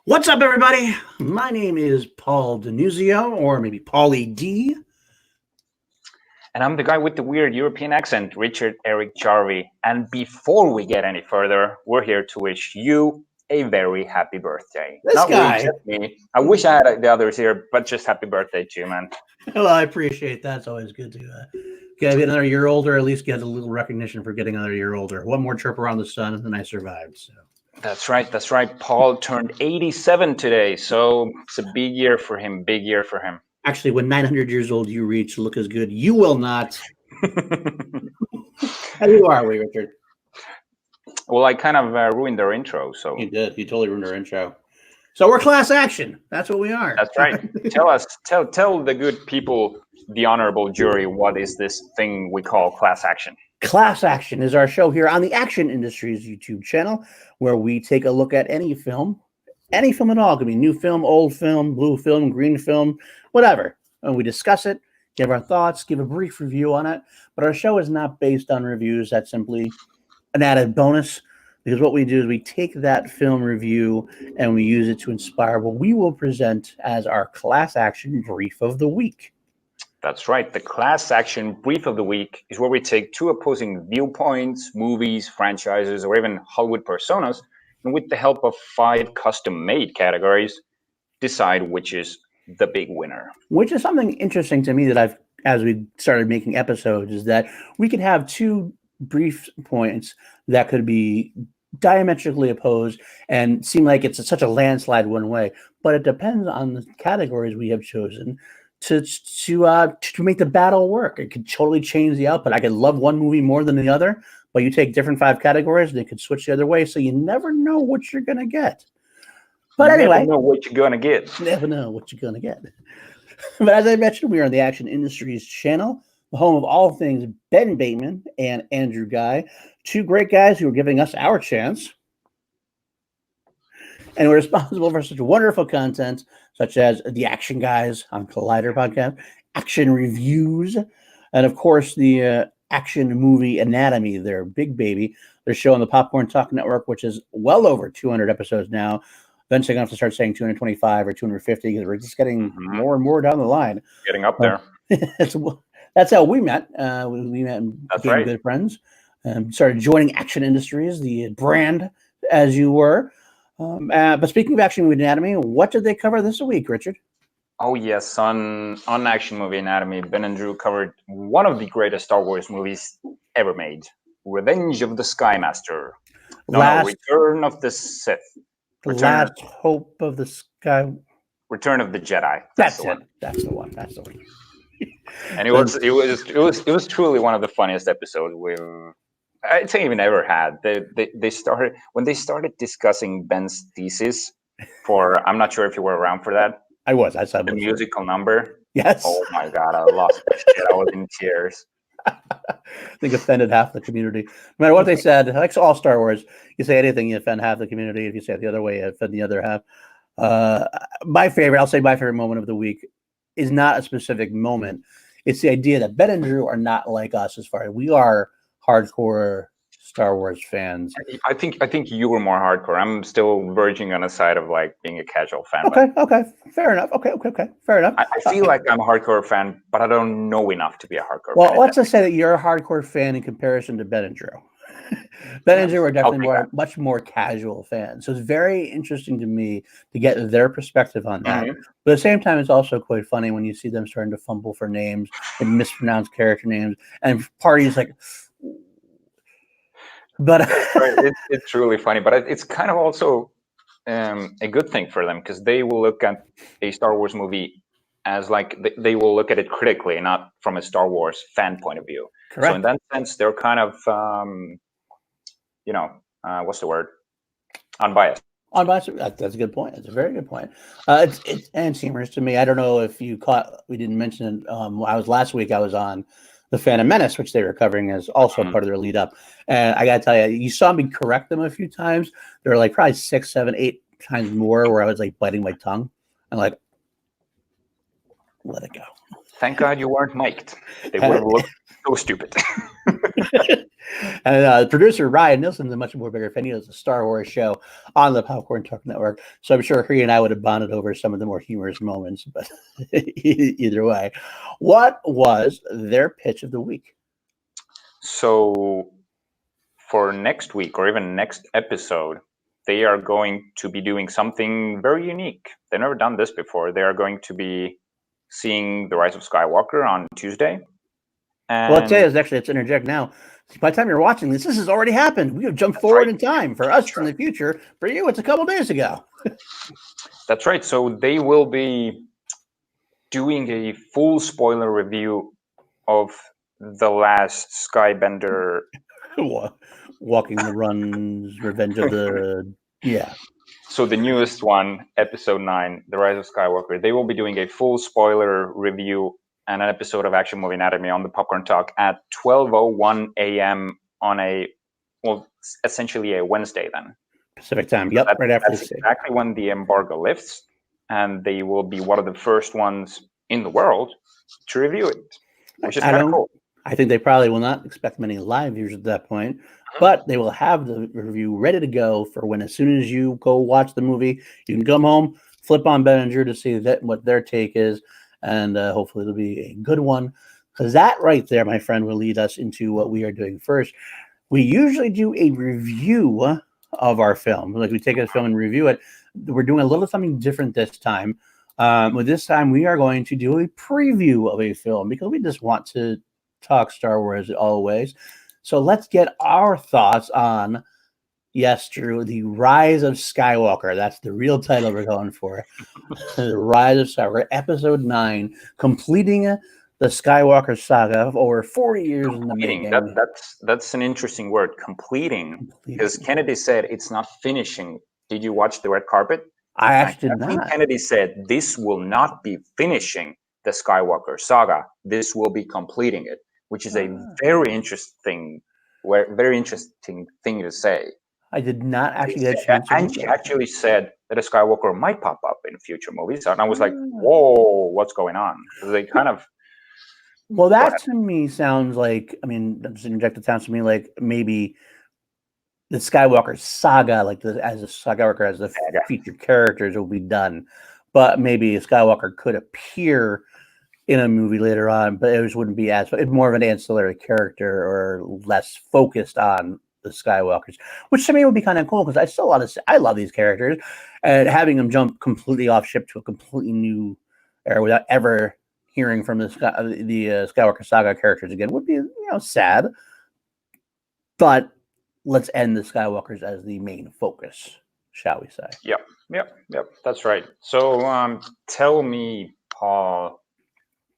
What's up, everybody? My name is Paul DiNuzzo, or maybe Paulie D. And I'm the guy with the weird European accent, Richard-Erik Jarvi. And before we get any further, we're here to wish you a very happy birthday. This Not guy. we, just me. I wish I had the others here, but just happy birthday to you, man. Well, I appreciate that. It's always good to get another year older, at least get a little recognition for getting another year older. One more trip around the sun, and then I survived. So. That's right. Paul turned 87 today, so it's a big year for him, Actually, when 900 years old you reach, look as good. You will not. How are we, Richard? Well, I kind of ruined their intro, so. You did. You totally ruined our intro. So we're class action. That's what we are. That's right. Tell the good people, the honorable jury, what is this thing we call class action? Class Action is our show here on the Action Industries YouTube channel, where we take a look at any film at all. It could be new film, old film, blue film, green film, whatever. And we discuss it, give our thoughts, give a brief review on it. But our show is not based on reviews. That's simply an added bonus, because what we do is we take that film review and we use it to inspire what we will present as our Class Action Brief of the Week. That's right. The Class Action Brief of the Week is where we take two opposing viewpoints, movies, franchises, or even Hollywood personas, and with the help of 5 custom-made categories, decide which is the big winner. Which is something interesting to me that as we started making episodes, is that we could have 2 brief points that could be diametrically opposed and seem like it's such a landslide one way, but it depends on the categories we have chosen to make the battle work. It could totally change the output. I could love one movie more than the other, but you take different 5 categories and it could switch the other way, so you never know what you're gonna get. But anyway, never know what you're gonna get. Never know what you're gonna get. But as I mentioned, we are on the Action Industries channel, the home of all things Ben Bateman and Andrew Guy, 2 great guys who are giving us our chance. And we're responsible for such wonderful content, such as the Action Guys on Collider podcast, Action Reviews, and of course the Action Movie Anatomy, their big baby. Their show on the Popcorn Talk Network, which is well over 200 episodes now. Eventually, I'm going to have to start saying 225 or 250 because we're just getting more and more down the line. Getting up there. That's how we met. We met and became good friends. Started joining Action Industries, the brand, as you were. But speaking of Action Movie Anatomy, what did they cover this week, Richard? Oh, yes. On Action Movie Anatomy, Ben and Drew covered one of the greatest Star Wars movies ever made, Revenge of the Skymaster. Return of the Sith. Last Hope of the Sky. Return of the Jedi. That's the one. That's the one. And it was truly one of the funniest episodes I'd say even ever had. They started discussing Ben's thesis for, I'm not sure if you were around for that. I was. I saw the musical number. Yes. Oh my God, I lost my shit. I was in tears. I think offended half the community. No matter what they said, like all Star Wars, you say anything, you offend half the community. If you say it the other way, you offend the other half. My favorite moment of the week is not a specific moment. It's the idea that Ben and Drew are not like us as far as we are hardcore Star Wars fans. I think you were more hardcore. I'm still verging on a side of like being a casual fan. Okay, fair enough. Okay, fair enough. I feel like I'm a hardcore fan, but I don't know enough to be a hardcore fan. Well, let's just say that you're a hardcore fan in comparison to Ben and Drew. Ben and Drew are definitely much more casual fans. So it's very interesting to me to get their perspective on that. But at the same time, it's also quite funny when you see them starting to fumble for names and mispronounce character names, and parties like. But it's truly funny, but it's kind of also a good thing for them, because they will look at a Star Wars movie as like they will look at it critically, not from a Star Wars fan point of view. Correct. So in that sense, they're kind of what's the word? Unbiased. Unbiased. That's a good point. That's a very good point. It's and humorous to me. I don't know if you caught. We didn't mention it. Last week. I was on The Phantom Menace, which they were covering as also part of their lead up. And I got to tell you, you saw me correct them a few times. There were like probably 6, 7, 8 times more where I was like biting my tongue and like, let it go. Thank God you weren't mic'd. They would have looked so stupid. And producer Ryan Nilsson's a much more bigger fan. He does a Star Wars show on the Popcorn Talk Network. So I'm sure he and I would have bonded over some of the more humorous moments. But either way, what was their pitch of the week? So for next week or even next episode, they are going to be doing something very unique. They've never done this before. They are going to be seeing The Rise of Skywalker on Tuesday. And well, let's say let's interject now. By the time you're watching this has already happened. We have jumped forward in time. For us in the future. For you, it's a couple days ago. That's right. So they will be doing a full spoiler review of The Last Skybender. Walking the Runs, Revenge of the... Yeah. So the newest one, episode 9, The Rise of Skywalker. They will be doing a full spoiler review and an episode of Action Movie Anatomy on the Popcorn Talk at 12:01 a.m. on essentially a Wednesday then. Pacific time. Yep, right after that's exactly when the embargo lifts, and they will be one of the first ones in the world to review it, which is kind of cool. I think they probably will not expect many live viewers at that point, but they will have the review ready to go for when, as soon as you go watch the movie, you can come home, flip on Ben and Drew to see what their take is. And hopefully it'll be a good one, because that right there, my friend, will lead us into what we are doing first. We usually do a review of our film. Like, we take a film and review it. We're doing a little something different this time. But this time we are going to do a preview of a film, because we just want to talk Star Wars always. So let's get our thoughts on, yes, Drew, The Rise of Skywalker. That's the real title we're going for. The Rise of Skywalker, episode 9, completing the Skywalker saga of over 40 years in the making. That's an interesting word, completing, because Kennedy said it's not finishing. Did you watch the red carpet? I actually did not. not. Kennedy said this will not be finishing the Skywalker saga. This will be completing it, which is a very interesting thing to say. I did not actually get a chance. And she actually said that a Skywalker might pop up in future movies. And I was like, whoa, what's going on? They kind of... Well, that to me sounds like, just interject, it sounds to me like maybe the Skywalker saga, like as a Skywalker, as the featured characters, will be done. But maybe a Skywalker could appear in a movie later on, but it just wouldn't be more of an ancillary character or less focused on the Skywalkers, which to me would be kind of cool, because I love these characters, and having them jump completely off ship to a completely new era without ever hearing from the Skywalker saga characters again would be sad. But let's end the Skywalkers as the main focus, shall we say? Yep. That's right. So tell me, Paul,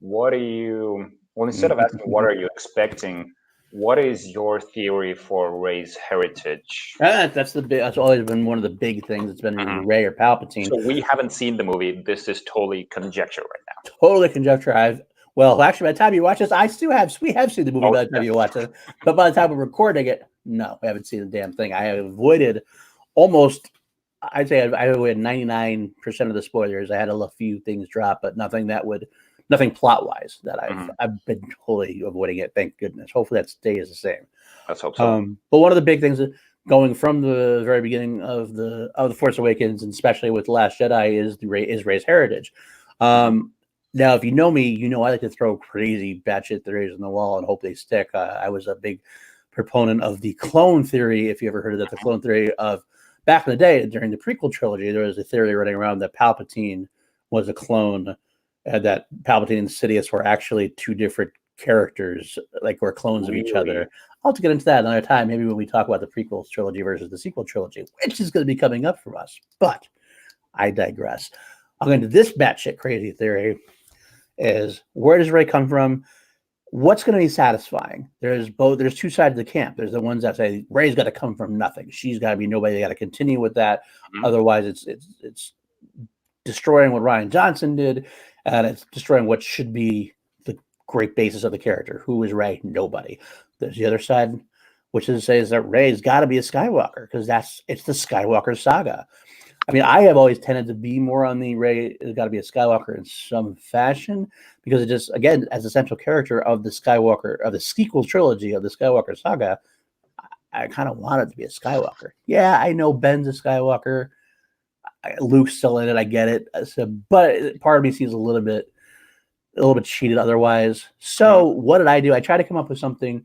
instead of asking what are you expecting, what is your theory for Rey's heritage? That's always been one of the big things. It's been Rey or Palpatine. So we haven't seen the movie. This is totally conjecture right now. Totally conjecture. Actually, by the time you watch this, we have seen the movie by the time you watch it. But by the time we're recording it, no, we haven't seen the damn thing. I have avoided I'd say I avoided 99% of the spoilers. I had a few things drop, but nothing plot-wise that I've been totally avoiding it. Thank goodness. Hopefully that stays the same. Let's hope so. But one of the big things going from the very beginning of the Force Awakens, and especially with The Last Jedi, is Rey's heritage. Now, if you know me, you know I like to throw crazy batshit theories on the wall and hope they stick. I was a big proponent of the clone theory. If you ever heard of that, the clone theory of back in the day during the prequel trilogy, there was a theory running around that Palpatine was a clone, and that Palpatine and Sidious were actually two different characters, like were clones of each other. I'll have to get into that another time, maybe when we talk about the prequel trilogy versus the sequel trilogy, which is going to be coming up for us. But I digress. I'll go into this batshit crazy theory. Is where does Rey come from? What's going to be satisfying? There's two sides of the camp. There's the ones that say Rey's got to come from nothing. She's got to be nobody. They got to continue with that. Otherwise, it's destroying what Rian Johnson did, and it's destroying what should be the great basis of the character. Who is Rey? Nobody. There's the other side, which says that Rey's got to be a Skywalker, because it's the Skywalker saga. I mean, I have always tended to be more on the Rey has got to be a Skywalker in some fashion because it just, again, as a central character of the Skywalker, of the sequel trilogy of the Skywalker saga, I kind of want it to be a Skywalker. Yeah, I know Ben's a Skywalker. Luke's still in it. I get it. So, but part of me seems a little bit cheated otherwise. So what did I do? I tried to come up with something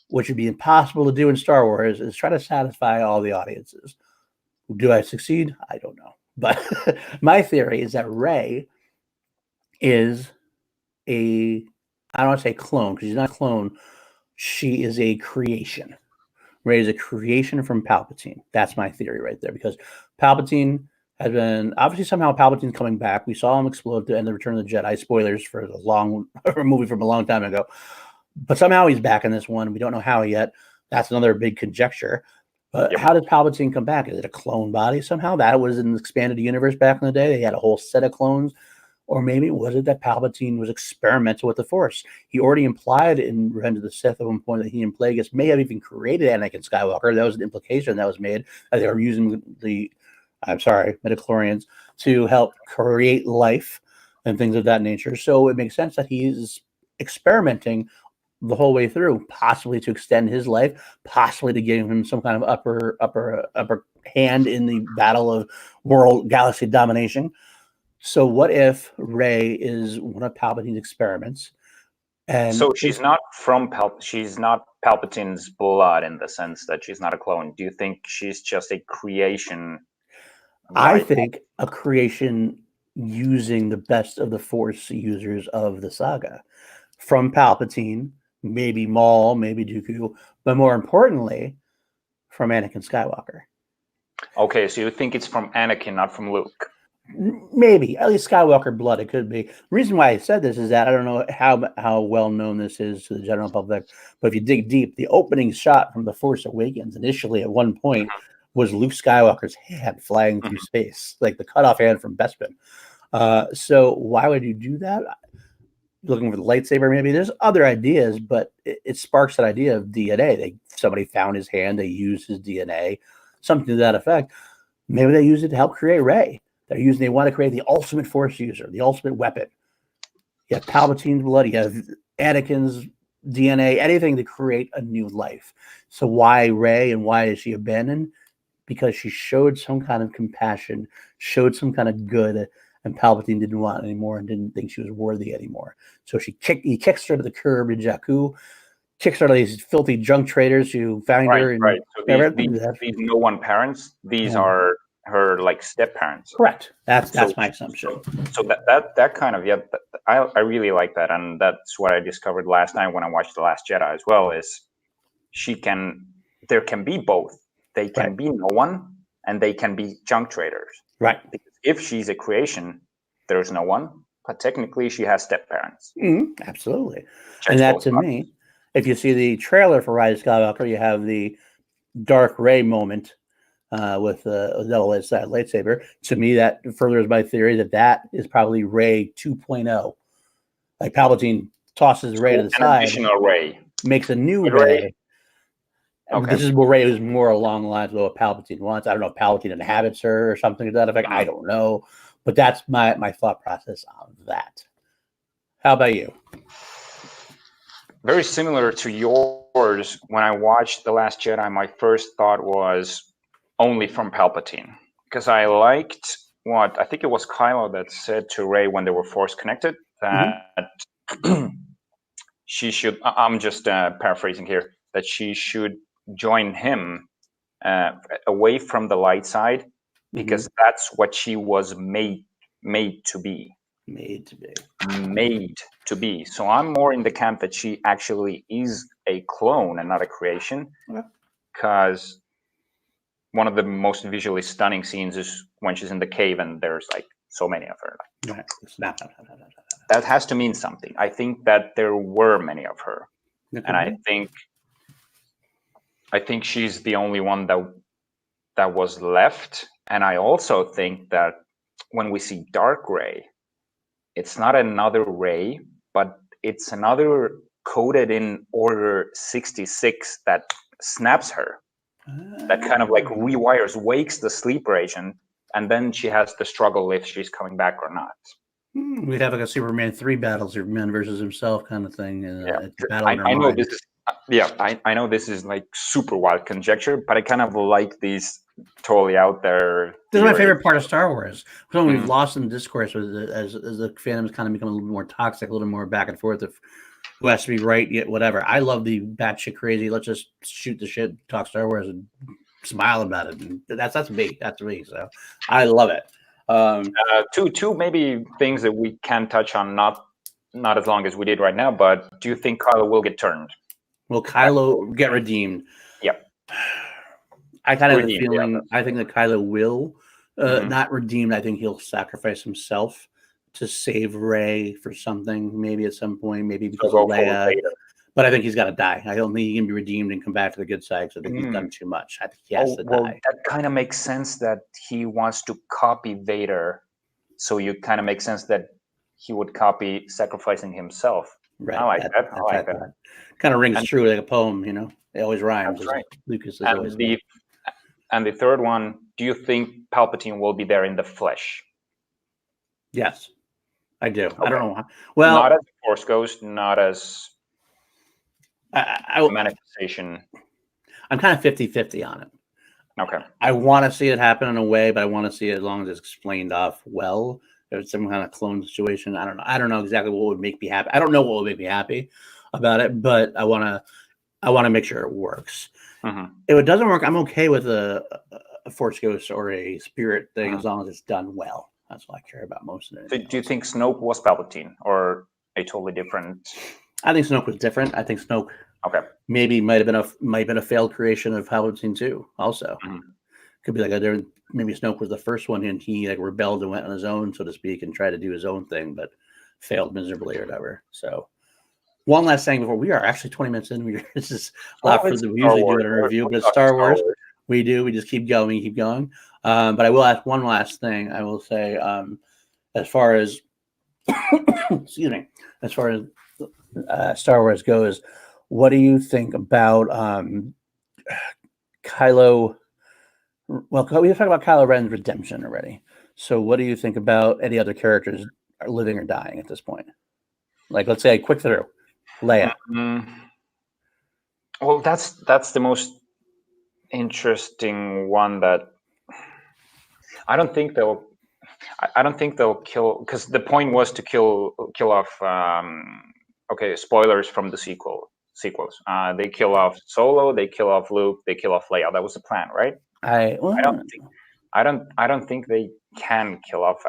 which would be impossible to do in Star Wars is try to satisfy all the audiences. Do I succeed? I don't know. But my theory is that Rey is I don't want to say clone because she's not a clone. She is a creation. Rey is a creation from Palpatine. That's my theory right there because Palpatine has been obviously somehow Palpatine's coming back. We saw him explode at the end of Return of the Jedi. Spoilers for the long movie from a long time ago. But somehow he's back in this one. We don't know how yet. That's another big conjecture. But how did Palpatine come back? Is it a clone body somehow? That was an expanded universe back in the day. They had a whole set of clones. Or maybe was it that Palpatine was experimental with the Force? He already implied in Revenge of the Sith at one point that he and Plagueis may have even created Anakin Skywalker. That was an implication that was made. That they were using midichlorians to help create life and things of that nature. So it makes sense that he's experimenting the whole way through, possibly to extend his life, possibly to give him some kind of upper hand in the battle of world galaxy domination. So what if Rey is one of Palpatine's experiments? And so she's not from she's not Palpatine's blood in the sense that she's not a clone. Do you think she's just a creation? I think a creation using the best of the Force users of the saga from Palpatine, maybe Maul, maybe Dooku, but more importantly, from Anakin Skywalker. Okay, so you think it's from Anakin, not from Luke? Maybe, at least Skywalker blood, it could be. The reason why I said this is that I don't know how well known this is to the general public, but if you dig deep, the opening shot from The Force Awakens initially at one point was Luke Skywalker's hand flying through space, like the cutoff hand from Bespin. So why would you do that? Looking for the lightsaber, maybe. There's other ideas, but it sparks that idea of DNA. Somebody found his hand, they used his DNA, something to that effect. Maybe they used it to help create Rey. They want to create the ultimate Force user, the ultimate weapon. You have Palpatine's blood, you have Anakin's DNA, anything to create a new life. So why Rey and why is she abandoned? Because she showed some kind of compassion, showed some kind of good, and Palpatine didn't want it anymore and didn't think she was worthy anymore. So he kicks her to the curb in Jakku, kicks her to these filthy junk traders who found her. And right. So these no-one parents, these are her like step parents. Correct. That's my assumption. So that kind of I really like that, and that's what I discovered last night when I watched The Last Jedi as well. Is there can be both. They can be no one, and they can be junk traders. Right. Because if she's a creation, there's no one, but technically she has step parents. Absolutely. And that to me, if you see the trailer for Rise of Skywalker, you have the Dark Rey moment with a double-edged lightsaber. To me, that furthers my theory that is probably Rey 2.0. Like Palpatine tosses Rey to the side, additional Rey makes a new Rey. Okay. This is where Rey is more along the lines of what Palpatine wants. I don't know if Palpatine inhabits her or something to that effect. I don't know, but that's my thought process on that. How about you? Very similar to yours. When I watched The Last Jedi, my first thought was only from Palpatine, because I liked what I think it was Kylo that said to Rey when they were Force connected that she should. I'm just paraphrasing here. That she should join him away from the light side, because that's what she was made to be. Made to be. So I'm more in the camp that she actually is a clone and not a creation, because one of the most visually stunning scenes is when she's in the cave and there's like so many of her. That has to mean something. I think that there were many of her, and I think she's the only one that was left. And I also think that when we see Dark Rey, it's not another Rey, but it's another coded in Order 66 that snaps her, that kind of like rewires, wakes the sleeper agent, and then she has the struggle if she's coming back or not. We'd have like a Superman 3 battle, Superman versus himself kind of thing. I know this is I know this is like super wild conjecture, but I kind of like these totally out there. This is my favorite part of Star Wars. Something we've lost in discourse with as the fandom's kind of become a little more toxic, a little more back and forth of who has to be right, yet whatever. I love the batshit crazy. Let's just shoot the shit, talk Star Wars, and smile about it. And that's me. That's me. So I love it. Two maybe things that we can touch on, not as long as we did right now. But do you think Kylo will get turned? Will Kylo get redeemed? Yep. I kind of have a feeling. I think that Kylo will not redeemed. I think he'll sacrifice himself to save Rey for something, maybe at some point, maybe because of Leia. But I think he's got to die. I don't think he can be redeemed and come back to the good side because I think he's done too much. I think he has to die. That kind of makes sense that he wants to copy Vader. So you kind of make sense that he would copy sacrificing himself. Right. I like that. I like that. Kind of rings true like a poem, you know? It always rhymes. That's right. Lucas is and always the third one, do you think Palpatine will be there in the flesh? Yes, I do. Okay. I don't know why. Well, not as a Force ghost, not as a manifestation. I'm kind of 50-50 on it. Okay. I want to see it happen in a way, but I want to see it as long as it's explained off well. If it's some kind of clone situation, I don't know exactly what would make me happy. I don't know what would make me happy about it, but I want to make sure it works. If it doesn't work, I'm okay with a Force ghost or a spirit thing as long as it's done well. That's what I care about most of it. So do you think Snoke was Palpatine or a totally different? I think Snoke was different. I think Snoke maybe might have been a failed creation of Palpatine too. Also, could be like maybe Snoke was the first one and he like rebelled and went on his own, so to speak, and tried to do his own thing, but failed miserably or whatever. So, one last thing before we are actually 20 minutes in. This is a lot further than we usually do in a review, but it's Star Wars. We just keep going. But I will ask one last thing. I will say, as far as excuse me, as far as Star Wars goes, what do you think about Kylo? Well, we talked about Kylo Ren's redemption already. So, what do you think about any other characters are living or dying at this point? Like, let's say a quick through, Leia. Well, that's the most interesting one that I don't think they'll kill, because the point was to kill off. Okay, spoilers from the sequels. They kill off Solo, they kill off Luke, they kill off Leia. That was the plan, right? I don't think they can kill off.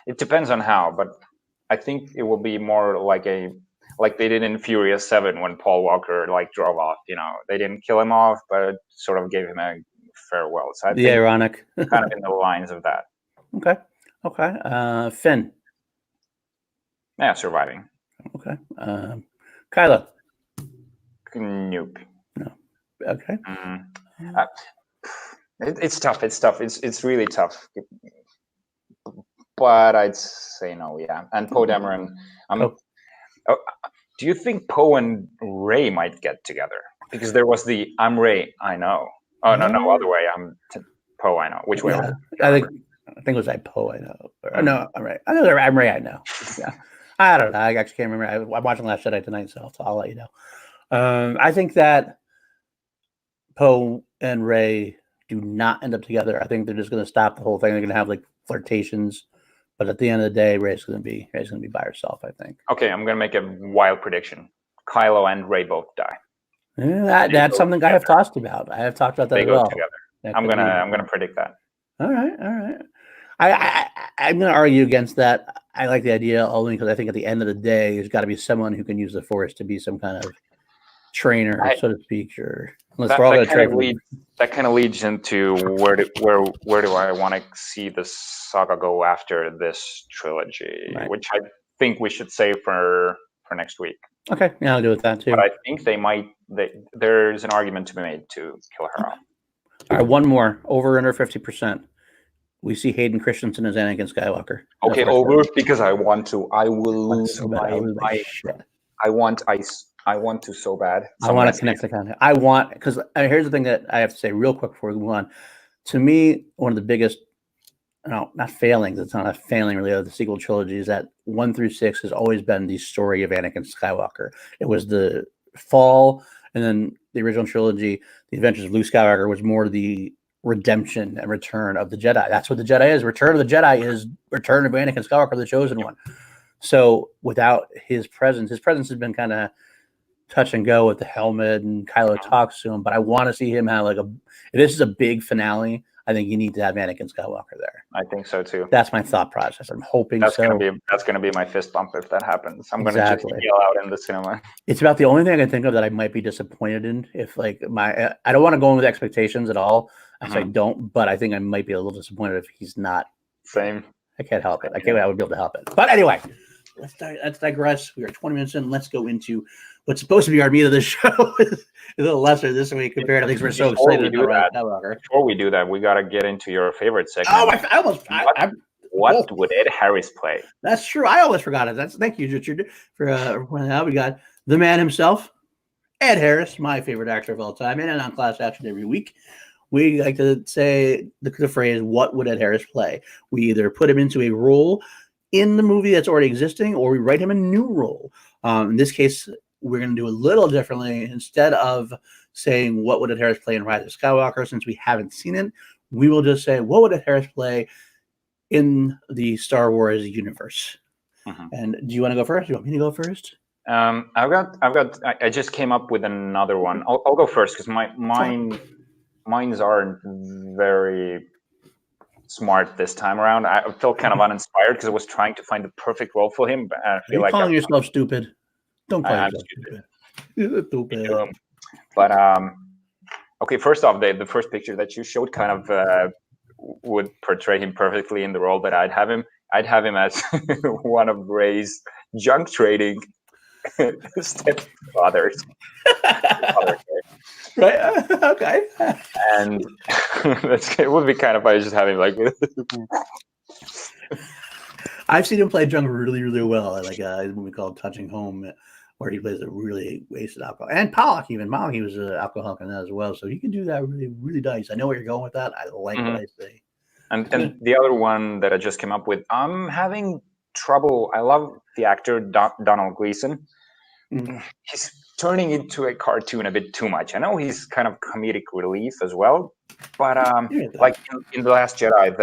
It depends on how, but I think it will be more like they did in Furious 7 when Paul Walker like drove off. You know, they didn't kill him off, but sort of gave him a farewell. So I think ironic, kind of in the lines of that. Okay. Finn. Yeah, surviving. Okay. Kylo. Nope. No. Okay. It's tough. It's really tough. But I'd say no. Yeah, and Poe Dameron. Do you think Poe and Rey might get together? Because there was the "I'm Rey, I know." Oh no, other way. I'm Poe, I know. Which way? Yeah, I think it was like Poe, I know. Or, no, I'm right. I know they're I'm Rey, I know. Yeah, I don't know. I actually can't remember. I'm watching Last Jedi tonight, so I'll let you know. I think that Poe and Rey do not end up together. I think they're just going to stop the whole thing. They're going to have like flirtations, but at the end of the day, Rey's going to be by herself, I think. Okay, I'm going to make a wild prediction. Kylo and Rey both die. Yeah, that's something together. I have talked about. I have talked about that as well. They go together. I'm gonna predict that. All right. I'm going to argue against that. I like the idea only because I think at the end of the day, there's got to be someone who can use the Force to be some kind of trainer, so to speak, or unless we're all going to train. That kind of leads into where do I want to see the saga go after this trilogy, which I think we should save for next week. Okay, yeah, I'll do with that too. But I think there's an argument to be made to kill her off. All right, one more. Over under 50%. We see Hayden Christensen as Anakin Skywalker. Okay, over because I want to. I will lose my shit. I want to so bad. I want to connect the content. Because here's the thing that I have to say real quick before we move on. To me, one of the biggest no, not failings. It's not a failing really of the sequel trilogy. Is that 1 through 6 has always been the story of Anakin Skywalker. It was the fall, and then the original trilogy, The Adventures of Luke Skywalker, was more the redemption and return of the Jedi. That's what the Jedi is. Return of the Jedi is return of Anakin Skywalker, the chosen one. So without his presence has been kind of touch and go with the helmet, and Kylo talks to him, but I want to see him have like if this is a big finale, I think you need to have Anakin Skywalker there. I think so too. That's my thought process. I'm hoping that's so. gonna be my fist bump if that happens. I'm gonna just yell out in the cinema. It's about the only thing I can think of that I might be disappointed in. If like I don't want to go in with expectations at all. I don't, but I think I might be a little disappointed if he's not. Same. I can't help it. I would be able to help it. But anyway, let's digress. We are 20 minutes in. Let's go into what's supposed to be our meat of the show. A little lesser this week compared to things we're so excited about. Before we do that, we got to get into your favorite segment. Oh, what would Ed Harris play? That's true. I almost forgot it. Thank you, Richard, for pointing out. We got the man himself, Ed Harris, my favorite actor of all time, and on Class Action every week. We like to say the phrase, what would Ed Harris play? We either put him into a role in the movie that's already existing, or we write him a new role. In this case, we're going to do a little differently. Instead of saying, what would Ed Harris play in Rise of Skywalker, since we haven't seen it, we will just say, what would Ed Harris play in the Star Wars universe? And do you want to go first? Do you want me to go first? I just came up with another one. I'll go first because mine's aren't very smart this time around. I felt kind of uninspired because I was trying to find the perfect role for him. But I feel like calling yourself stupid. Don't call yourself stupid. But okay. First off, the first picture that you showed kind of would portray him perfectly in the role that I'd have him. I'd have him as one of Rey's junk trading stepfathers. Right. Okay. And it would be kind of funny just having like. I've seen him play junk really, really well. Like a movie called Touching Home, where he plays a really wasted alcohol. And Pollock, he was an alcoholic in that as well. So he can do that really, really nice. I know where you're going with that. I like what I say. And the other one that I just came up with, I'm having trouble. I love the actor Donald Gleason. He's turning into a cartoon a bit too much. I know he's kind of comedic relief as well, but like in The Last Jedi,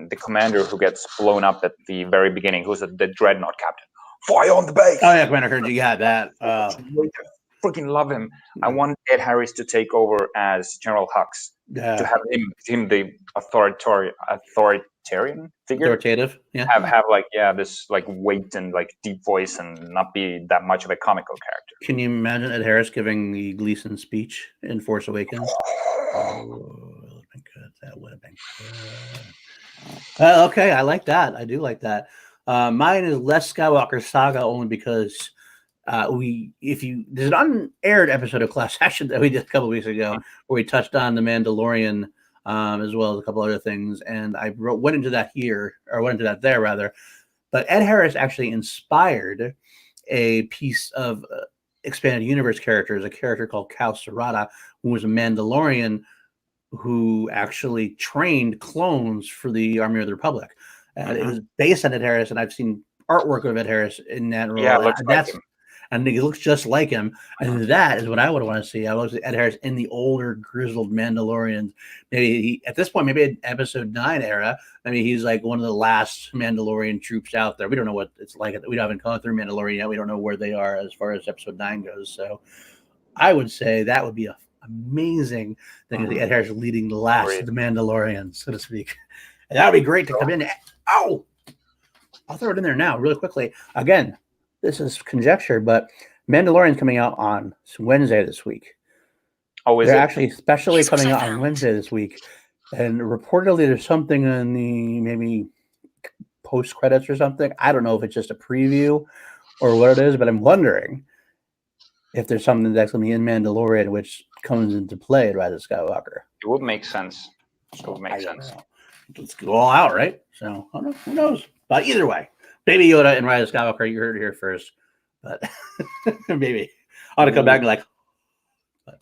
the commander who gets blown up at the very beginning, who's the dreadnought captain, fire on the base. Oh yeah, Commander Kurtz, you got that. I freaking love him. I want Ed Harris to take over as General Hux, to have him the authoritarian figure. Authoritative, yeah. Have like this like weight and like deep voice and not be that much of a comical character. Can you imagine Ed Harris giving the Gleason speech in Force Awakens? That would have been good. Okay, I like that. I do like that. Mine is less Skywalker Saga only because there's an unaired episode of Class Action that we did a couple weeks ago where we touched on The Mandalorian as well as a couple other things, and I went into that there. But Ed Harris actually inspired a piece of expanded universe characters, a character called Cal Serrata, who was a Mandalorian who actually trained clones for the Army of the Republic. And it was based on Ed Harris, and I've seen artwork of Ed Harris in that role. Yeah, it looks like him. And he looks just like him. And that is what I would want to see. I would see Ed Harris in the older, grizzled Mandalorians. Maybe at this point, maybe in episode 9 era, he's like one of the last Mandalorian troops out there. We don't know what it's like. We haven't gone through Mandalorian yet. We don't know where they are as far as episode 9 goes. So I would say that would be amazing thing. Ed Harris leading the last of the Mandalorians, so to speak. And that would be great to come in. Oh, I'll throw it in there now really quickly. Again, this is conjecture, but Mandalorian's coming out on Wednesday this week. Oh, is They're it? actually especially coming out on Wednesday this week. And reportedly there's something in the maybe post credits or something. I don't know if it's just a preview or what it is, but I'm wondering if there's something that's going to be in Mandalorian which comes into play at Rise of Skywalker. It would make sense. Let's go all out, right? So who knows? But either way, Baby Yoda and Rise of Skywalker, you heard it here first. But maybe I ought to come back and but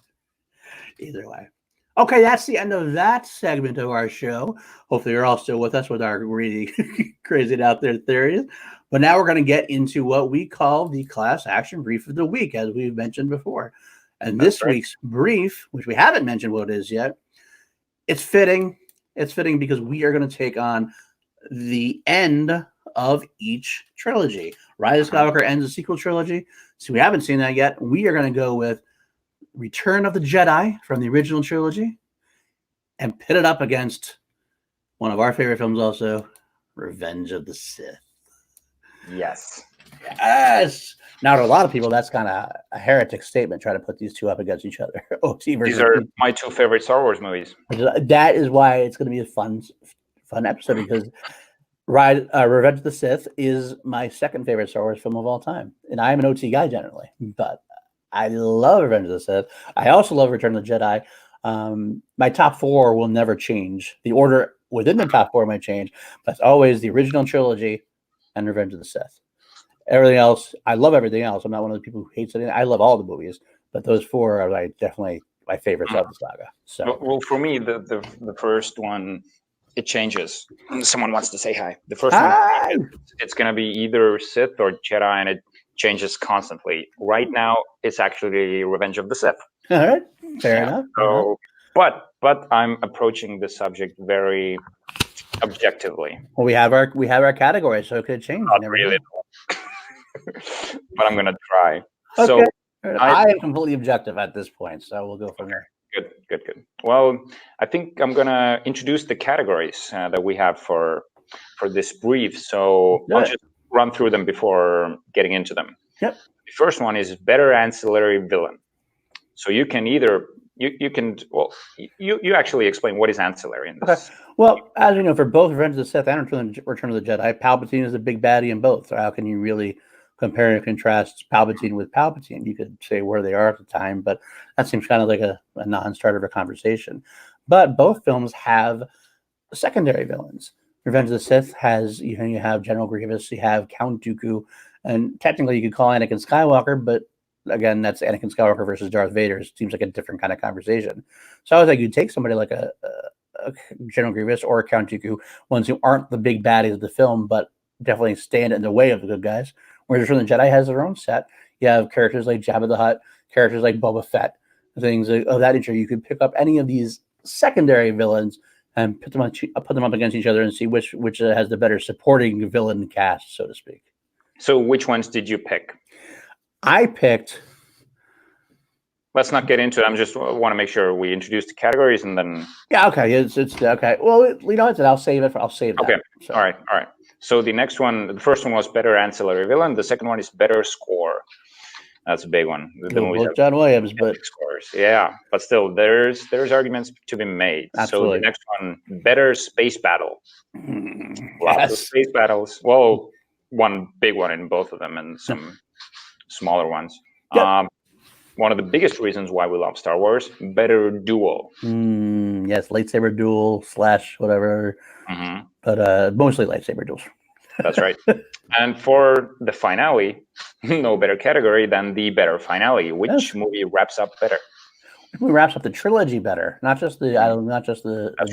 either way. Okay, that's the end of that segment of our show. Hopefully, you're all still with us with our really crazy out there theories. But now we're going to get into what we call the class action brief of the week, as we've mentioned before. And That's this right. week's brief, which we haven't mentioned what it is yet, it's fitting. It's fitting because we are going to take on the end of each trilogy. Rise of Skywalker ends the sequel trilogy. So we haven't seen that yet. We are going to go with Return of the Jedi from the original trilogy and pit it up against one of our favorite films also, Revenge of the Sith. Yes. Yes. Now, to a lot of people, that's kind of a heretic statement, trying to put these two up against each other. OT versus These are my two favorite Star Wars movies. That is why it's going to be a fun episode, because Revenge of the Sith is my second favorite Star Wars film of all time. And I'm an OT guy generally, but I love Revenge of the Sith. I also love Return of the Jedi. My top four will never change. The order within the top four might change, but it's always the original trilogy and Revenge of the Sith. Everything else, I love everything else. I'm not one of the people who hates anything. I love all the movies, but those four are definitely my favorites of the saga. So, well, for me, the first one, it changes. Someone wants to say hi. The first hi! one, it's going to be either Sith or Jedi, and it changes constantly. Right now, it's actually Revenge of the Sith. All right, fair enough. So, but I'm approaching the subject very objectively. Well, we have our category, so it could change. Not really, but I'm gonna try. Okay. So I am completely objective at this point, so we'll go from there. Good. Well, I think I'm gonna introduce the categories that we have for this brief. So I'll just run through them before getting into them. Yep. The first one is better ancillary villain. So you can either you actually explain what is ancillary in this. Okay. Well, as you know, for both Revenge of the Sith and Return of the Jedi, Palpatine is a big baddie in both. So how can you really compare and contrast Palpatine with Palpatine? You could say where they are at the time, but that seems kind of like a non-starter of a conversation. But both films have secondary villains. Revenge of the Sith has, you have General Grievous, you have Count Dooku, and technically you could call Anakin Skywalker, but again, that's Anakin Skywalker versus Darth Vader. It seems like a different kind of conversation. So I was like, you take somebody like a General Grievous or Count Dooku, ones who aren't the big baddies of the film, but definitely stand in the way of the good guys. Whereas Return of the Jedi has their own set. You have characters like Jabba the Hutt, characters like Boba Fett, things of that nature. You could pick up any of these secondary villains and put them up against each other and see which has the better supporting villain cast, so to speak. So which ones did you pick? I picked. Let's not get into it. I just want to make sure we introduce the categories and then. Yeah. Okay. It's okay. Well, you know what? I'll save it. I'll save that. Okay. So. All right. So the next one, the first one was better ancillary villain. The second one is better score. That's a big one. Both John Williams, but scores. Yeah, but still, there's arguments to be made. Absolutely. So the next one, better space battle. Lots of space battles. Well, one big one in both of them, and some smaller ones. Yep. One of the biggest reasons why we love Star Wars, better duel. Yes, lightsaber duel / whatever. Mm-hmm. But mostly lightsaber duels. That's right. And for the finale, no better category than the better finale. Which movie wraps up better? Who wraps up the trilogy better? Not just the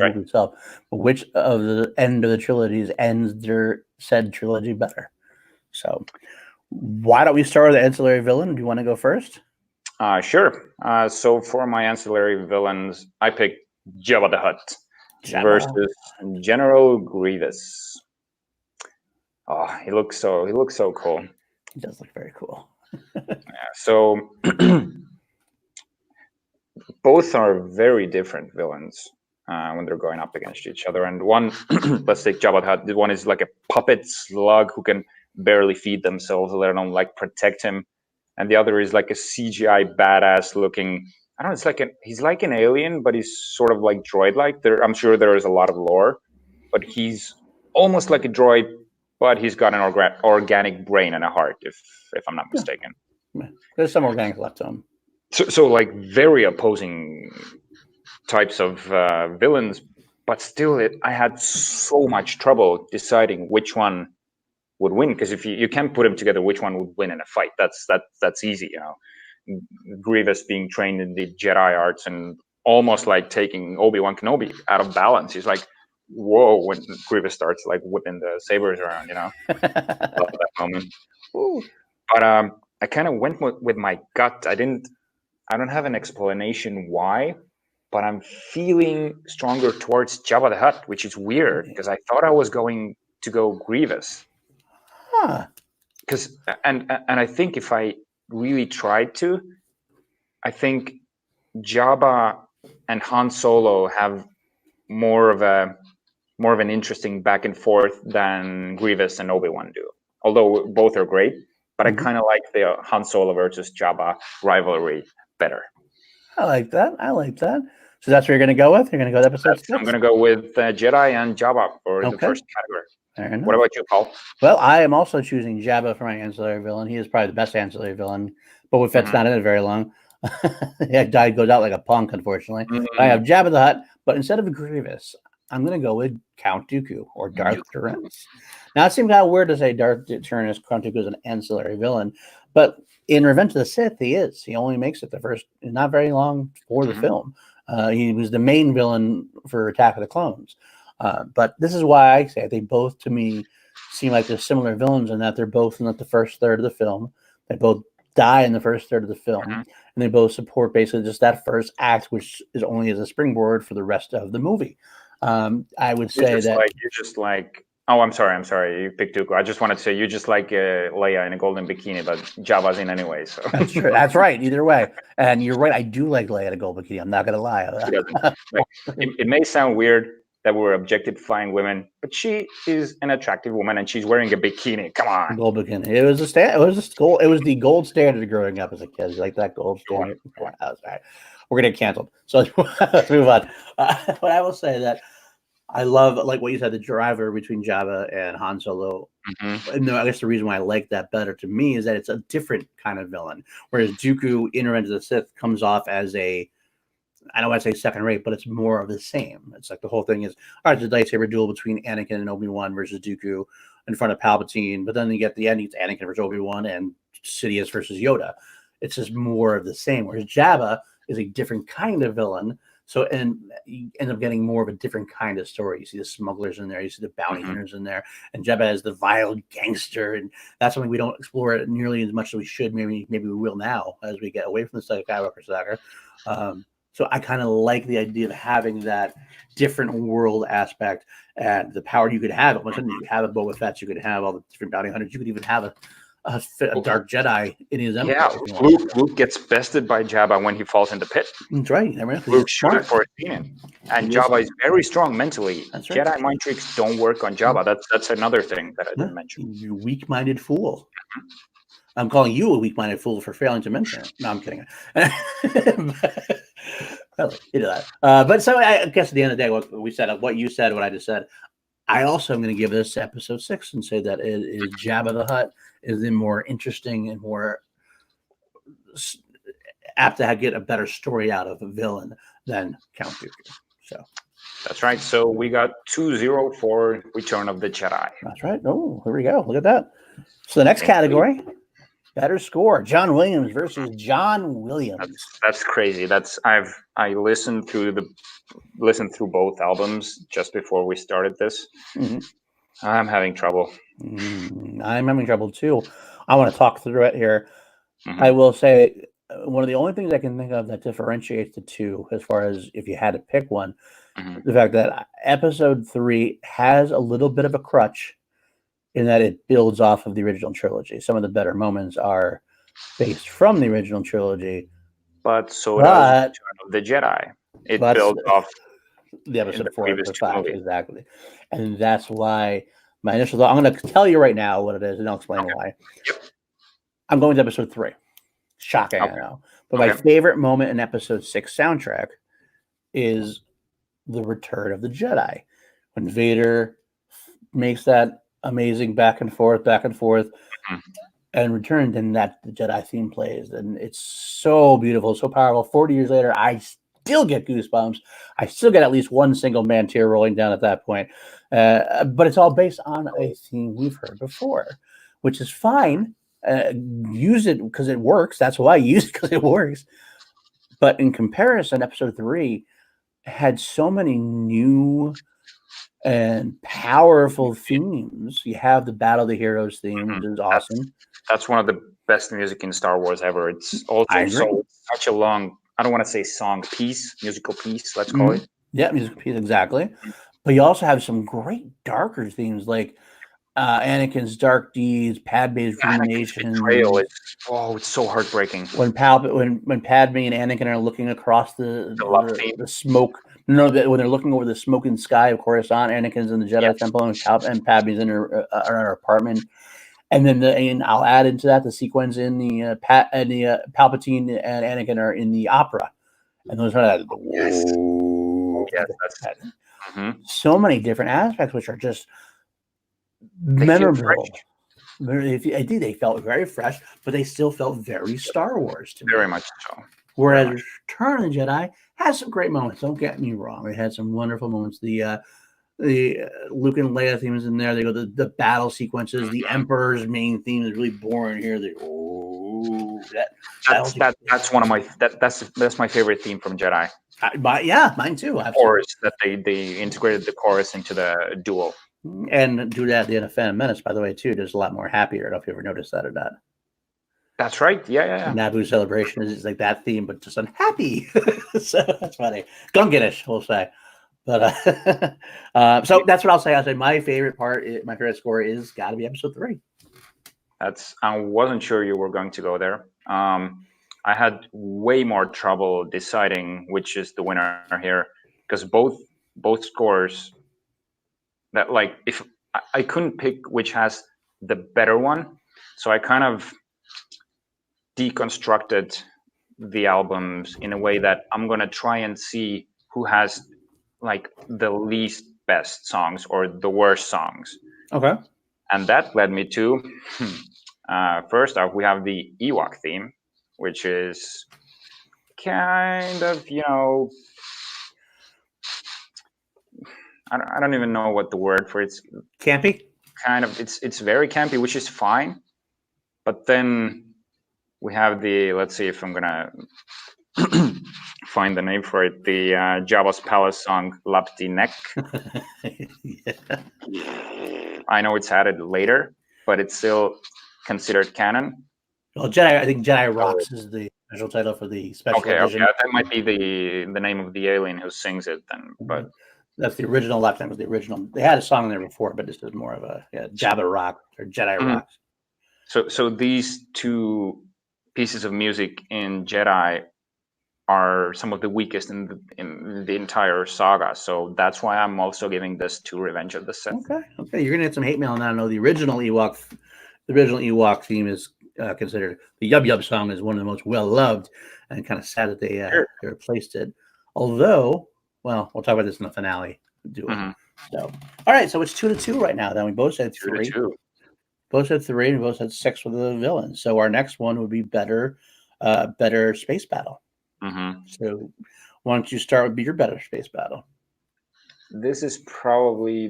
movie itself, but which of the end of the trilogies ends their said trilogy better? So, why don't we start with the ancillary villain? Do you want to go first? Sure. So for my ancillary villains, I picked Jabba the Hutt versus General Grievous. Oh, he looks so cool. He does look very cool. So both are very different villains when they're going up against each other. And one, let's take Jabba the Hutt. One is like a puppet slug who can barely feed themselves, let alone protect him. And the other is like a CGI badass looking. I don't know. He's like an alien, but he's sort of like droid-like. I'm sure there is a lot of lore, but he's almost like a droid, but he's got an organic brain and a heart, if I'm not mistaken. There's some organic left to him. So like very opposing types of villains, but still, I had so much trouble deciding which one would win, because if you can't put them together, which one would win in a fight? That's easy, Grievous being trained in the Jedi arts and almost like taking Obi-Wan Kenobi out of balance. He's like, whoa, when Grievous starts like whipping the sabers around, Love that moment. Ooh. But I kind of went with my gut. I don't have an explanation why, but I'm feeling stronger towards Jabba the Hutt, which is weird because I thought I was going to go Grievous. Huh. Because and I think if I really tried to, I think Jabba and Han Solo have more of an interesting back and forth than Grievous and Obi-Wan do. Although both are great, but I kind of like the Han Solo versus Jabba rivalry better. I like that. So that's what you're going to go with? You're going to go to episode 6? I'm going to go with Jedi and Jabba for the first category. What about you, Paul? Well, I am also choosing Jabba for my ancillary villain. He is probably the best ancillary villain. Boba Fett's not in it very long. He goes out like a punk, unfortunately. I have Jabba the Hutt, but instead of Grievous, I'm going to go with Count Dooku or Darth Tyrannus. Now, it seems kind of weird to say Darth Tyrannus, Count Dooku is an ancillary villain, but in Revenge of the Sith, he is. He only makes it the first, not very long for the film. He was the main villain for Attack of the Clones. But this is why I say they both, to me, seem like they're similar villains in that they're both in the first third of the film. They both die in the first third of the film. And they both support basically just that first act, which is only as a springboard for the rest of the movie. I would say that... You're just like... Oh, I'm sorry. You picked Dooku. I just wanted to say you're just like Leia in a golden bikini, but Jabba's in anyway. So that's true. That's right. Either way, and you're right. I do like Leia in a golden bikini. I'm not gonna lie. It may sound weird that we're objectifying women, but she is an attractive woman, and she's wearing a bikini. Come on, gold bikini. It was the gold standard growing up as a kid. Like that gold standard. All right. We're gonna get canceled. So let's move on. But I will say that. I love, like what you said, the driver between Jabba and Han Solo. And I guess the reason why I like that better to me is that it's a different kind of villain. Whereas Dooku in Revenge of the Sith comes off as I don't want to say second rate, but it's more of the same. It's like the whole thing is, all right, the lightsaber duel between Anakin and Obi-Wan versus Dooku in front of Palpatine. But then you get the end, it's Anakin versus Obi-Wan and Sidious versus Yoda. It's just more of the same. Whereas Jabba is a different kind of villain. So, and you end up getting more of a different kind of story. You see the smugglers in there, you see the bounty hunters in there, and Jabba is the vile gangster, and that's something we don't explore it nearly as much as we should. Maybe we will now as we get away from the Skywalker saga. So I kind of like the idea of having that different world aspect and the power you could have. It wasn't you have a Boba Fett, you could have all the different bounty hunters, you could even have a dark Jedi in his empire. Yeah, Luke gets bested by Jabba when he falls in the pit. That's right. Luke shot it for a scene. And Jabba is very strong mentally. That's right. Jedi mind tricks don't work on Jabba. That's another thing that I didn't mention. You weak-minded fool. I'm calling you a weak-minded fool for failing to mention it. No, I'm kidding. You know that. But so I guess at the end of the day, what you said, what I just said, I also am going to give this episode 6 and say that it is Jabba the Hutt is the more interesting and more apt to get a better story out of a villain than Count Dooku. So that's right. So we got 2-0 for Return of the Jedi. That's right. Oh, here we go. Look at that. So the next category, better score: John Williams versus John Williams. That's crazy. I listened through both albums just before we started this. I'm having trouble. I'm having trouble too. I want to talk through it here. I will say one of the only things I can think of that differentiates the two, as far as if you had to pick one, the fact that episode 3 has a little bit of a crutch in that it builds off of the original trilogy. Some of the better moments are based from the original trilogy. But does Return of the Jedi. It builds off the episode 4 and 5. Exactly. And that's why my initial thought, I'm going to tell you right now what it is, and I'll explain why. I'm going to episode 3. Shocking, I know. But my favorite moment in episode 6 soundtrack is the Return of the Jedi. When Vader makes that amazing back and forth, and returns, and that the Jedi theme plays. And it's so beautiful, so powerful. 40 years later, I still get goosebumps. I still get at least one single man tear rolling down at that point. But it's all based on a theme we've heard before, which is fine. Use it because it works. That's why I use it, because it works. But in comparison, episode 3 had so many new and powerful themes. You have the Battle of the Heroes theme, which is awesome. That's one of the best music in Star Wars ever. It's also such a long, I don't want to say song piece, musical piece, let's call it. Yeah, musical piece, exactly. But you also have some great darker themes like Anakin's dark deeds, Padme's rumination. Betrayal is it's so heartbreaking. When Padme and Anakin are looking across the smoke. No, when they're looking over the smoking sky of Coruscant, Anakin's in the Jedi Temple and Padme's in her apartment. And then I'll add into that the sequence in the Palpatine and Anakin are in the opera, and those are so many different aspects which are just memorable. They felt very fresh, but they still felt very Star Wars to me. Very much so. Whereas Return of the Jedi has some great moments. Don't get me wrong; it had some wonderful moments. The Luke and Leia theme is in there. They go the battle sequences. The Emperor's main theme is really boring here. That's one of my that's my favorite theme from Jedi. Mine too. Absolutely. Chorus that they integrated the chorus into the duel. And do that at the end of Phantom Menace, by the way, too. There's a lot more happier. I don't know if you ever noticed that or not. That's right. Yeah. Naboo Celebration is like that theme, but just unhappy. So that's funny. Gunganish, we'll say. But so that's what I'll say. I'll say my favorite score is got to be episode 3. I wasn't sure you were going to go there. I had way more trouble deciding which is the winner here because both scores. That like if I couldn't pick which has the better one, so I kind of deconstructed the albums in a way that I'm gonna try and see who has like the least best songs or the worst songs. Okay. And that led me to first off we have the Ewok theme, which is kind of I don't even know what the word for it's campy. Kind of, it's very campy, which is fine. But then we have let's see if I'm gonna find the name for it. The Jabba's Palace song "Lapti Nek." Yeah. I know it's added later, but it's still considered canon. Well, I think Jedi Rocks is the official title for the special edition. Okay, that might be the name of the alien who sings it then, but. That's the original. Left Hand was the original. They had a song there before, but this is more of a Jabba Rock or Jedi Rocks. So these two pieces of music in Jedi are some of the weakest in the entire saga. So that's why I'm also giving this to Revenge of the Sith. Okay. You're gonna get some hate mail on that. I know the original Ewok theme is considered the Yub Yub song is one of the most well loved, and kind of sad that they replaced it. Although. Well, we'll talk about this in the finale. So, all right. So it's 2-2 right now. Then we both said 3. Both said 3, and we both said 6 for the villain. So our next one would be better space battle. So why don't you start with your better space battle? This is probably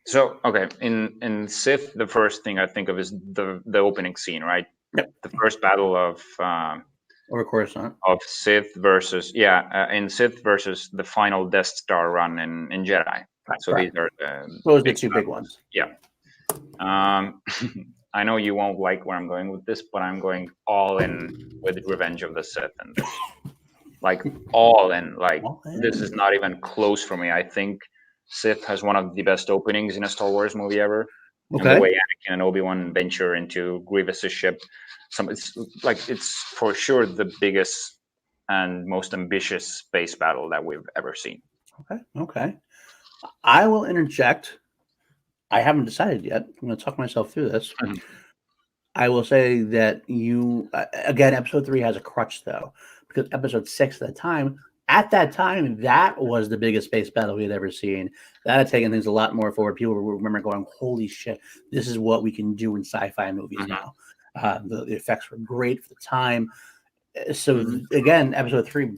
in Sith, the first thing I think of is the opening scene, right? Yep. The first battle of. Or Coruscant. Of Sith versus in Sith versus the final Death Star run in Jedi. So these are those are the two big ones. Yeah. I know you won't like where I'm going with this, but I'm going all in with Revenge of the Sith, and like all in. Like this is not even close for me. I think Sith has one of the best openings in a Star Wars movie ever. Okay. And the way Anakin and Obi-Wan venture into Grievous's ship. It's for sure the biggest and most ambitious space battle that we've ever seen. Okay. I will interject. I haven't decided yet. I'm going to talk myself through this. I will say that again, episode 3 has a crutch though, because episode 6 at that time, that was the biggest space battle we had ever seen. That had taken things a lot more forward. People remember going, holy shit, this is what we can do in sci-fi movies now. The effects were great for the time. So again, episode 3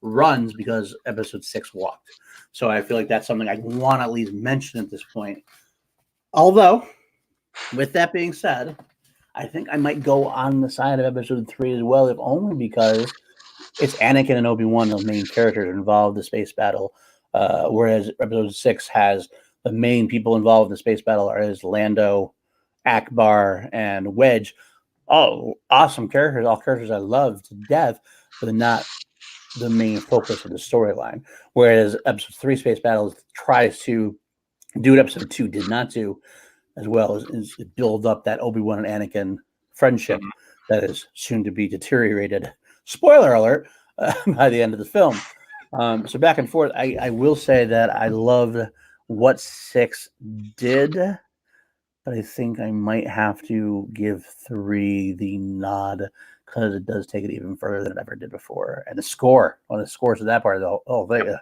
runs because episode 6 walked. So I feel like that's something I want to at least mention at this point. Although, with that being said, I think I might go on the side of episode 3 as well, if only because it's Anakin and Obi-Wan, the main characters involved in the space battle, whereas episode 6 has the main people involved in the space battle is Lando, Akbar, and Wedge. All awesome characters, all characters I love to death, but they're not the main focus of the storyline. Whereas episode 3 Space Battles tries to do what episode 2 did not do, as well as build up that Obi-Wan and Anakin friendship that is soon to be deteriorated. Spoiler alert, by the end of the film. So back and forth, I will say that I loved what 6 did, but I think I might have to give 3 the nod because it does take it even further than it ever did before. And the score, one of the scores of that part of the whole thing,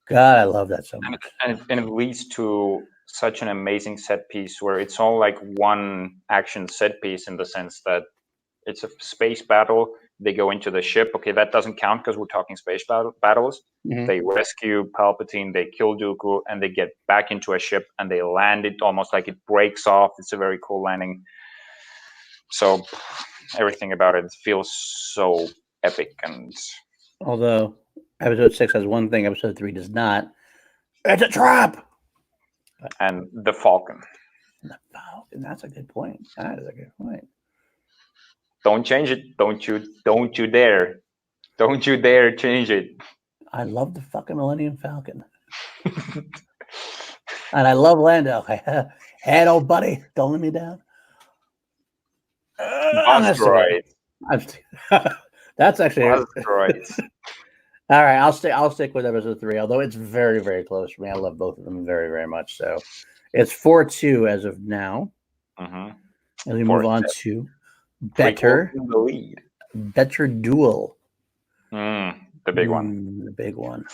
God, I love that so much. And it leads to such an amazing set piece where it's all like one action set piece in the sense that it's a space battle. They go into the ship. Okay, that doesn't count because we're talking space battles. Mhm. They rescue Palpatine, they kill Dooku, and they get back into a ship and they land it almost like it breaks off. It's a very cool landing. So everything about it feels so epic. And Although episode 6 has one thing, episode 3 does not. It's a trap. And the Falcon. The Falcon. That's a good point. That is a good point. Don't change it. Don't you dare. Don't you dare change it. I love the fucking Millennium Falcon. And I love Lando. Hey, old buddy, don't let me down. Asteroids. That's actually Asteroids. All right, I'll stick with episode 3, although it's very, very close for me. I love both of them very, very much. So it's 4-2 as of now. Mm-hmm. As we move on to Better Duel. The big one. The big one.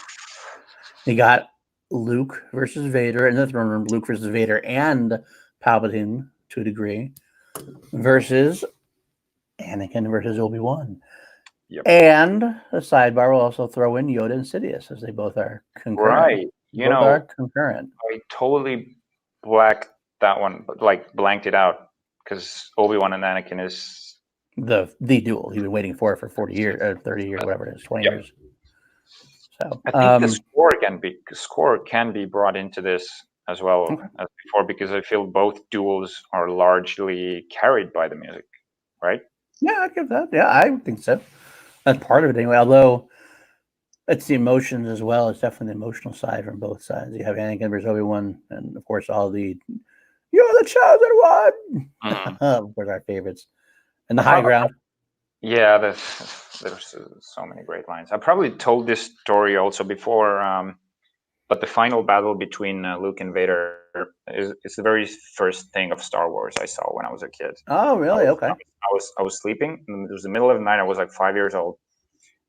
We got Luke versus Vader in the throne room. Luke versus Vader and Palpatine to a degree. Versus Anakin versus Obi-Wan. Yep. And the sidebar will also throw in Yoda and Sidious, as they both are concurrent. Right. Both are concurrent. I totally blanked that one, blanked it out because Obi-Wan and Anakin is the duel. He's been waiting for it for 40 years, or 30 years, whatever it is, 20 years. So I think the score can be brought into this as well as before, because I feel both duels are largely carried by the music, right? Yeah, I'd give that. Yeah, I would think so. That's part of it anyway. Although it's the emotions as well. It's definitely the emotional side from both sides. You have Anakin versus Obi-Wan, and of course all the "You're the chosen one." Of course, our favorites, and the high ground. Yeah, there's so many great lines. I probably told this story also before, but the final battle between Luke and Vader is the very first thing of Star Wars I saw when I was a kid. Oh, really? Okay. I was sleeping, and it was the middle of the night. I was like 5 years old.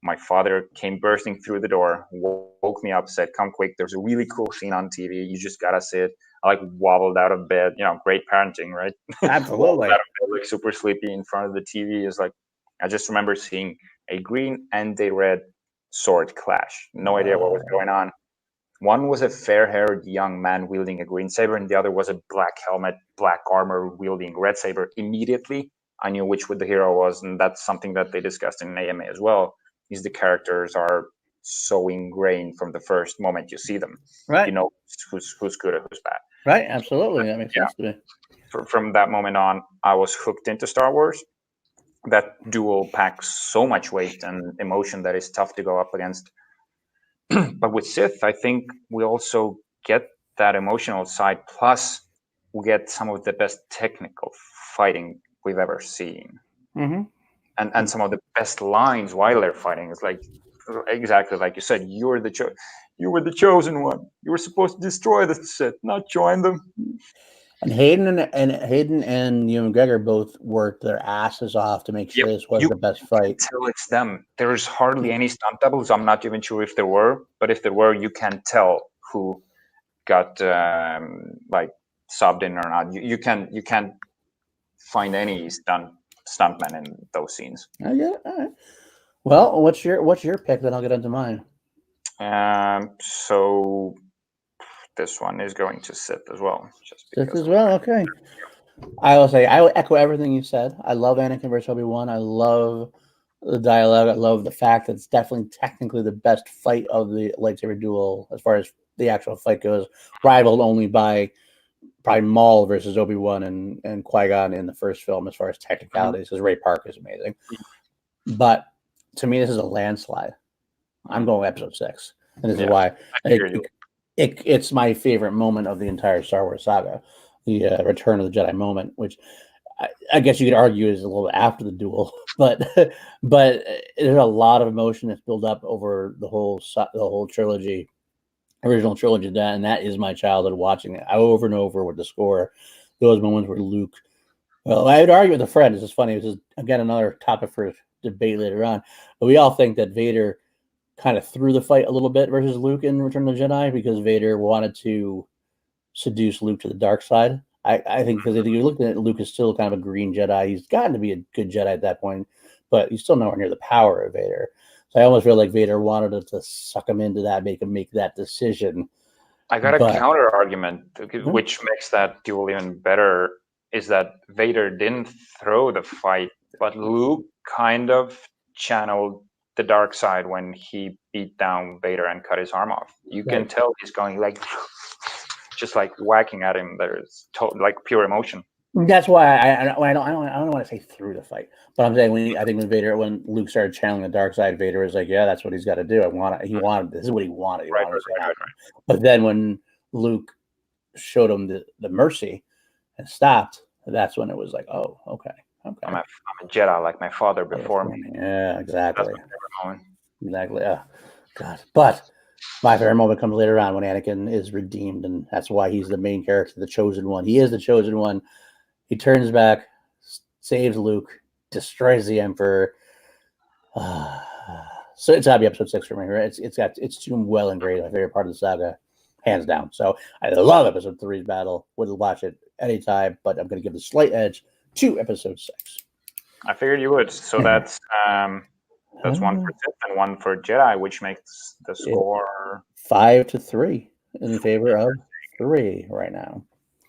My father came bursting through the door, woke me up, said, "Come quick, there's a really cool scene on TV. You just gotta see it." I wobbled out of bed. Great parenting, right? Absolutely. Out of bed, super sleepy in front of the TV. I just remember seeing a green and a red sword clash. No idea what was going on. One was a fair-haired young man wielding a green saber, and the other was a black helmet, black armor wielding red saber. Immediately, I knew which the hero was, and that's something that they discussed in AMA as well. Is the characters are so ingrained from the first moment you see them. Right. You know who's good or who's bad. Right. Absolutely. That makes sense to me. From that moment on, I was hooked into Star Wars. That duel packs so much weight and emotion that is tough to go up against. But with Sith, I think we also get that emotional side. Plus, we get some of the best technical fighting we've ever seen. Mm-hmm. And some of the best lines while they're fighting. It's exactly like you said, you were the chosen one. You were supposed to destroy the Sith, not join them. And Hayden and Ewan McGregor both worked their asses off to make sure this was the best fight. Tell it's them. There's hardly any stunt doubles. I'm not even sure if there were, but if there were, you can tell who got subbed in or not. You can't find any stuntmen in those scenes. Oh, yeah. All right. Well, what's your pick? Then I'll get into mine. So this one is going to Sith as well. Sith as well. Okay. I will say I will echo everything you said. I love Anakin versus Obi-Wan. I love the dialogue. I love the fact that it's definitely technically the best fight of the lightsaber duel as far as the actual fight goes, rivaled only by probably Maul versus Obi-Wan and Qui-Gon in the first film as far as technicalities, because Ray Park is amazing. But to me, this is a landslide. I'm going with episode 6. And this is why it's my favorite moment of the entire Star Wars saga, the Return of the Jedi moment, which I guess you could argue is a little after the duel, but there's a lot of emotion that's built up over the whole trilogy, original trilogy, and that is my childhood watching it over and over with the score. Those moments where Luke, well, I would argue with a friend. This is funny. This is again another topic for debate later on, but we all think that Vader kind of threw the fight a little bit versus Luke in Return of the Jedi because Vader wanted to seduce Luke to the dark side. I think because if you look at it, Luke is still kind of a green Jedi. He's gotten to be a good Jedi at that point, but he's still nowhere near the power of Vader. So I almost feel like Vader wanted to suck him into that, make him make that decision. I got a counter argument, which makes that duel even better, is that Vader didn't throw the fight, but Luke kind of channeled the dark side when he beat down Vader and cut his arm off. You can tell he's going like, just like whacking at him. There's like pure emotion. That's why I don't want to say through the fight, but I'm saying when Luke started channeling the dark side, Vader was like, yeah, that's what he's got to do. This is what he wanted. Right. But then when Luke showed him the mercy and stopped, that's when it was like, oh, okay. I'm a Jedi like my father before me. Yeah, exactly. Exactly. Oh, God. But my favorite moment comes later on when Anakin is redeemed, and that's why he's the main character, the chosen one. He is the chosen one. He turns back, saves Luke, destroys the Emperor. So it's gotta be episode 6 for me. Right? It's too well ingrained. My favorite part of the saga, hands down. So I love episode 3's battle. Would watch it anytime, but I'm gonna give the slight edge to episode 6. I figured you would. So that's one for Sith and one for Jedi, which makes the score 5-3 in favor of 3 right now.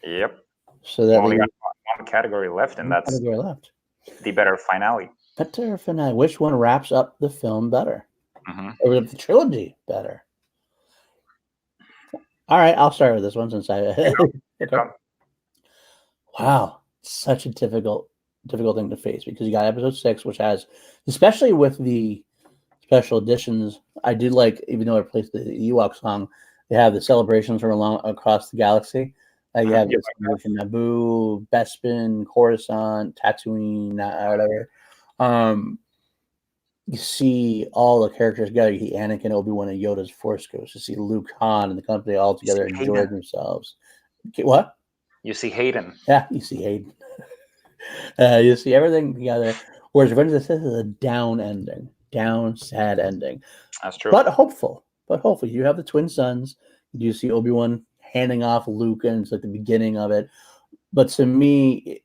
Yep. So that only got one category left, and that's the better finale. Better finale. Which one wraps up the film better? Or the trilogy better? All right, I'll start with this one since I. Okay. Wow, such a difficult thing to face because you got episode 6, which has, especially with the special editions, I did like, even though I replaced the Ewok song, they have the celebrations from across the galaxy. You have this from Naboo, Bespin, Coruscant, Tatooine, whatever. You see all the characters together. You see Anakin, Obi-Wan, and Yoda's Force Ghost. You see Luke, Han, and the company all together enjoying themselves. What? You see Hayden. Yeah, you see Hayden. You see everything together. Whereas Revenge of the Sith is a down ending. Down, sad ending. That's true. But hopeful. You have the twin sons. You see Obi-Wan handing off Luke, and it's like the beginning of it. But to me,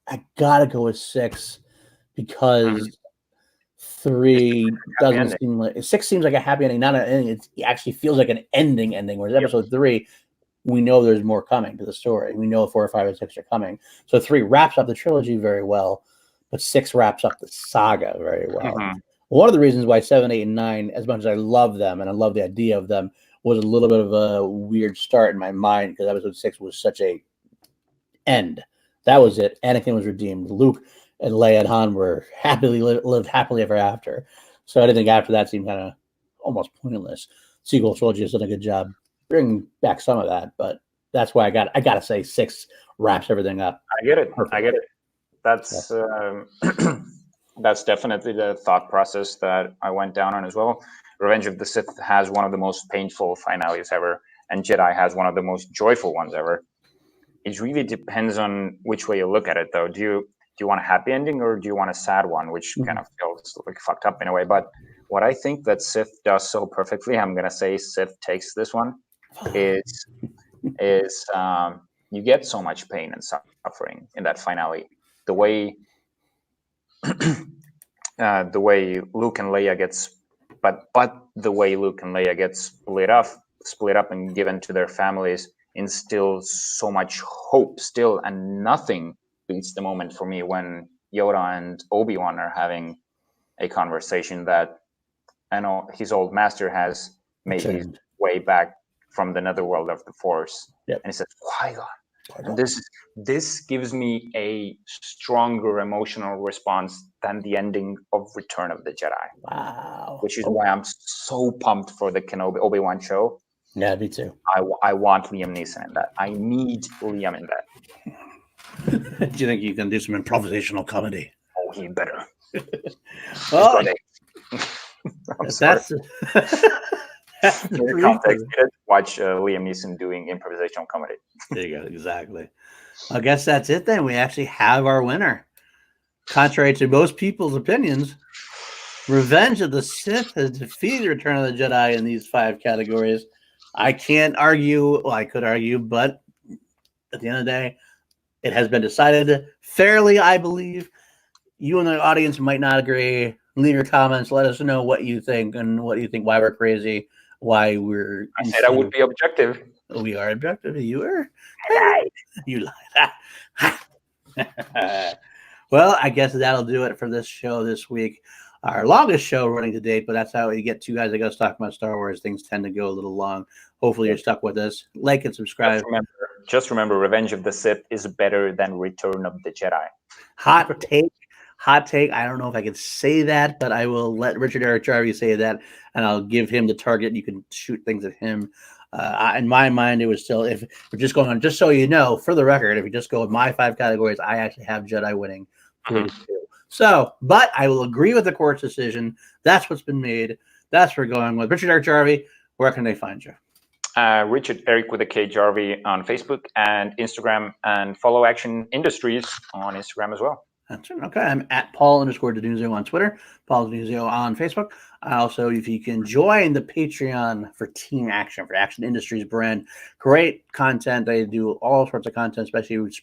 I gotta go with 6 because 3 doesn't seem like 6 seems like a happy ending, not an ending. It actually feels like an ending. Whereas episode 3, we know there's more coming to the story. We know 4, 5, and 6 are coming. So 3 wraps up the trilogy very well, but 6 wraps up the saga very well. One of the reasons why 7, 8, and 9, as much as I love them and I love the idea of them, was a little bit of a weird start in my mind because episode 6 was such a end. That was it. Anakin was redeemed. Luke and Leia and Han were lived happily ever after. So I didn't think after that seemed kind of almost pointless. Sequel trilogy has done a good job bringing back some of that, but that's why I got to say 6 wraps everything up. I get it. That's that's definitely the thought process that I went down on as well. Revenge of the Sith has one of the most painful finales ever, and Jedi has one of the most joyful ones ever. It really depends on which way you look at it, though. Do you want a happy ending or do you want a sad one, which kind of feels like fucked up in a way? But what I think that Sith does so perfectly, I'm gonna say Sith takes this one, is you get so much pain and suffering in that finale. The way Luke and Leia gets, but the way Luke and Leia get split up and given to their families, instills so much hope still, and nothing beats the moment for me when Yoda and Obi-Wan are having a conversation that, I know, his old master has made his way back from the netherworld of the Force. Yep. And he says, Qui-Gon. And this gives me a stronger emotional response than the ending of Return of the Jedi. Wow. Which is why I'm so pumped for the Kenobi Obi-Wan show. Yeah, me too. I want Liam Neeson in that. I need Liam in that. Do you think you can do some improvisational comedy? Oh, he better. Well, that's the context. Watch Liam Neeson doing improvisational comedy. There you go. Exactly. I guess that's it then. We actually have our winner. Contrary to most people's opinions, Revenge of the Sith has defeated Return of the Jedi in these 5 categories. I can't argue. Well, I could argue, but at the end of the day, it has been decided fairly, I believe. You and the audience might not agree. Leave your comments. Let us know what you think and what you think, why we're crazy, why we're... I said I would be objective. We are objective. You were? You lied. Well, I guess that'll do it for this show this week. Our longest show running to date, but that's how you get 2 guys that goes talking about Star Wars. Things tend to go a little long. Hopefully you're stuck with us. Like and subscribe. Just remember, Revenge of the Sith is better than Return of the Jedi. Hot take. Hot take. I don't know if I can say that, but I will let Richard-Erik Jarvi say that, and I'll give him the target. You can shoot things at him. In my mind, it was still, if we're just going on, just so you know, for the record, if we just go with my 5 categories, I actually have Jedi winning 3-2. So, but I will agree with the court's decision. That's what's been made. That's what we're going with. Richard-Erik Jarvi, where can they find you? Richard-Erik with a K Jarvi on Facebook and Instagram, and follow Action Industries on Instagram as well. That's right. Okay. I'm at Paul_DiNuzzo on Twitter, Paul DiNuzzo on Facebook. Also, if you can join the Patreon for Team Action, for Action Industries brand, great content. They do all sorts of content, especially with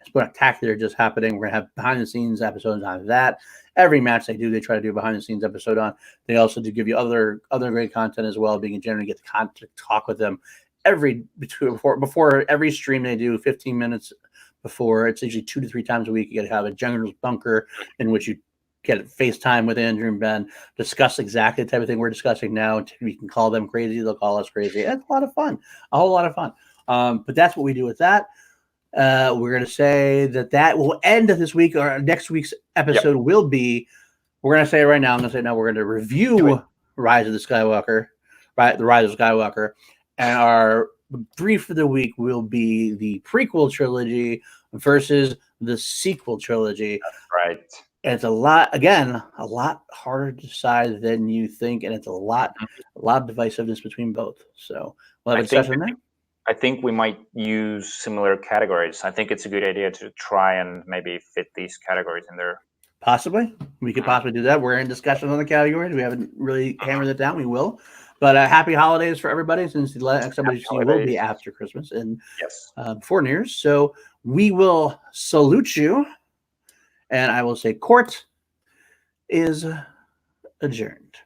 Spectacular just happening. We're going to have behind the scenes episodes on that. Every match they do, they try to do a behind the scenes episode on. They also do give you other great content as well, being generally get to talk with them before every stream they do, 15 minutes before. It's usually 2 to 3 times a week. You got to have a general's bunker in which you get FaceTime with Andrew and Ben, discuss exactly the type of thing we're discussing now. We can call them crazy. They'll call us crazy. It's a lot of fun, a whole lot of fun. But that's what we do with that. We're going to say that will end this week, or next week's episode will be, we're going to say it right now. I'm going to say now we're going to review Rise of the Skywalker, right? The Rise of Skywalker. And our brief of the week will be the prequel trilogy versus the sequel trilogy. That's right. And it's a lot harder to decide than you think. And it's a lot of divisiveness between both. So we'll have a discussion there. I think we might use similar categories. I think it's a good idea to try and maybe fit these categories in there. Possibly. We could possibly do that. We're in discussion on the categories. We haven't really hammered it down. We will. But happy holidays for everybody, since the next episode will be after Christmas and before New Year's. So we will salute you. And I will say court is adjourned.